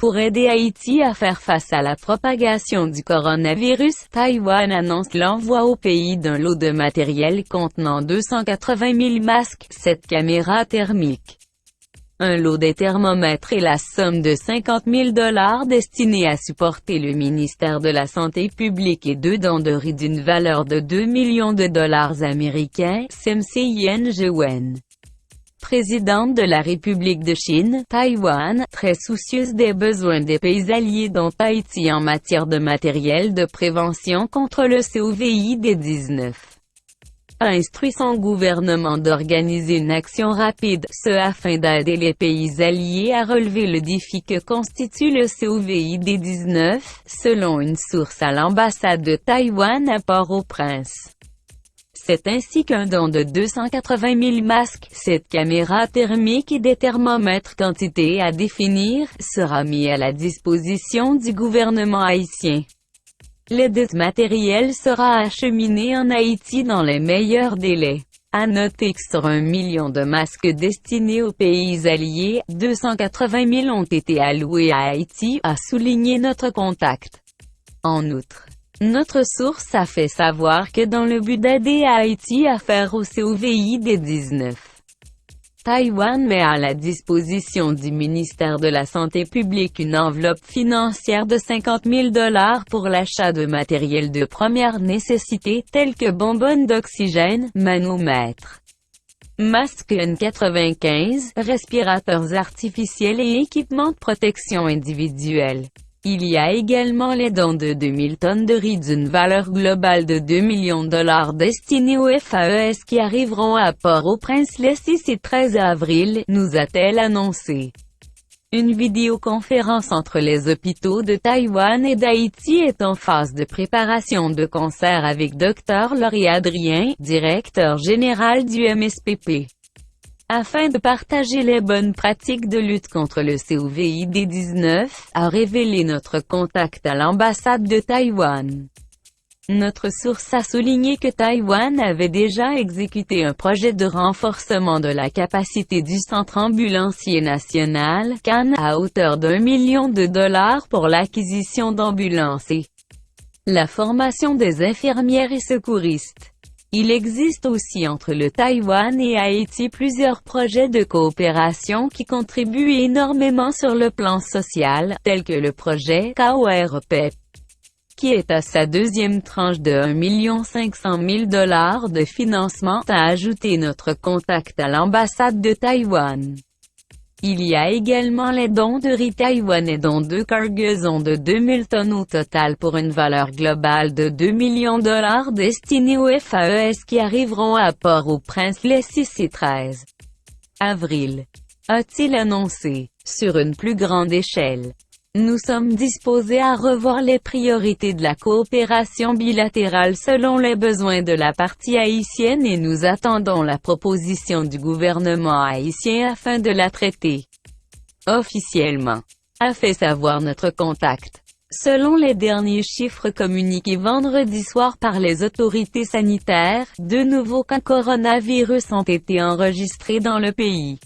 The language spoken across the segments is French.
Pour aider Haïti à faire face à la propagation du coronavirus, Taïwan annonce l'envoi au pays d'un lot de matériel contenant 280 000 masques, 7 caméras thermiques, un lot de thermomètres et la somme de 50 000 $ destinés à supporter le ministère de la Santé publique et 2 dons de riz d'une valeur de 2 millions de dollars américains, Yen Jewen, présidente de la République de Chine, Taïwan, très soucieuse des besoins des pays alliés dont Haïti en matière de matériel de prévention contre le COVID-19, a instruit son gouvernement d'organiser une action rapide, afin d'aider les pays alliés à relever le défi que constitue le COVID-19, selon une source à l'ambassade de Taïwan à Port-au-Prince. C'est ainsi qu'un don de 280 000 masques, 7 caméras thermiques et des thermomètres quantité à définir, sera mis à la disposition du gouvernement haïtien. L'aide matérielle sera acheminée en Haïti dans les meilleurs délais. À noter que sur 1 million de masques destinés aux pays alliés, 280 000 ont été alloués à Haïti, a souligné notre contact. En outre, notre source a fait savoir que dans le but d'aider Haïti à faire au COVID-19, Taïwan met à la disposition du ministère de la Santé publique une enveloppe financière de 50 000 $ pour l'achat de matériel de première nécessité tels que bonbonnes d'oxygène, manomètres, masques N95, respirateurs artificiels et équipements de protection individuelle. Il y a également les dons de 2000 tonnes de riz d'une valeur globale de 2 millions de dollars destinés aux FAES qui arriveront à Port-au-Prince les 6 et 13 avril, nous a-t-elle annoncé. Une vidéoconférence entre les hôpitaux de Taïwan et d'Haïti est en phase de préparation de concert avec Dr Laurie Adrien, directeur général du MSPP, afin de partager les bonnes pratiques de lutte contre le COVID-19, a révélé notre contact à l'ambassade de Taïwan. Notre source a souligné que Taïwan avait déjà exécuté un projet de renforcement de la capacité du Centre ambulancier national, CAN, à hauteur d'1 million de dollars pour l'acquisition d'ambulances et la formation des infirmières et secouristes. Il existe aussi entre le Taïwan et Haïti plusieurs projets de coopération qui contribuent énormément sur le plan social, tels que le projet KORPEP, qui est à sa deuxième tranche de 1 500 000 $ de financement, a ajouté notre contact à l'ambassade de Taïwan. Il y a également les dons de riz taïwanais dont 2 cargaisons de 2000 tonnes au total pour une valeur globale de 2 millions de dollars destinés aux FAES qui arriveront à Port-au-Prince les 6 et 13 avril, a-t-il annoncé. Sur une plus grande échelle, nous sommes disposés à revoir les priorités de la coopération bilatérale selon les besoins de la partie haïtienne et nous attendons la proposition du gouvernement haïtien afin de la traiter officiellement, a fait savoir notre contact. Selon les derniers chiffres communiqués vendredi soir par les autorités sanitaires, 2 nouveaux cas coronavirus ont été enregistrés dans le pays.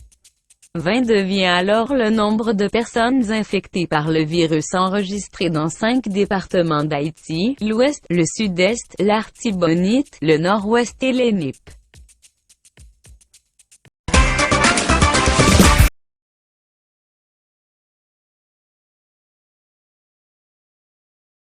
20 devient alors le nombre de personnes infectées par le virus enregistrées dans 5 départements d'Haïti, l'Ouest, le Sud-Est, l'Artibonite, le Nord-Ouest et l'Enip.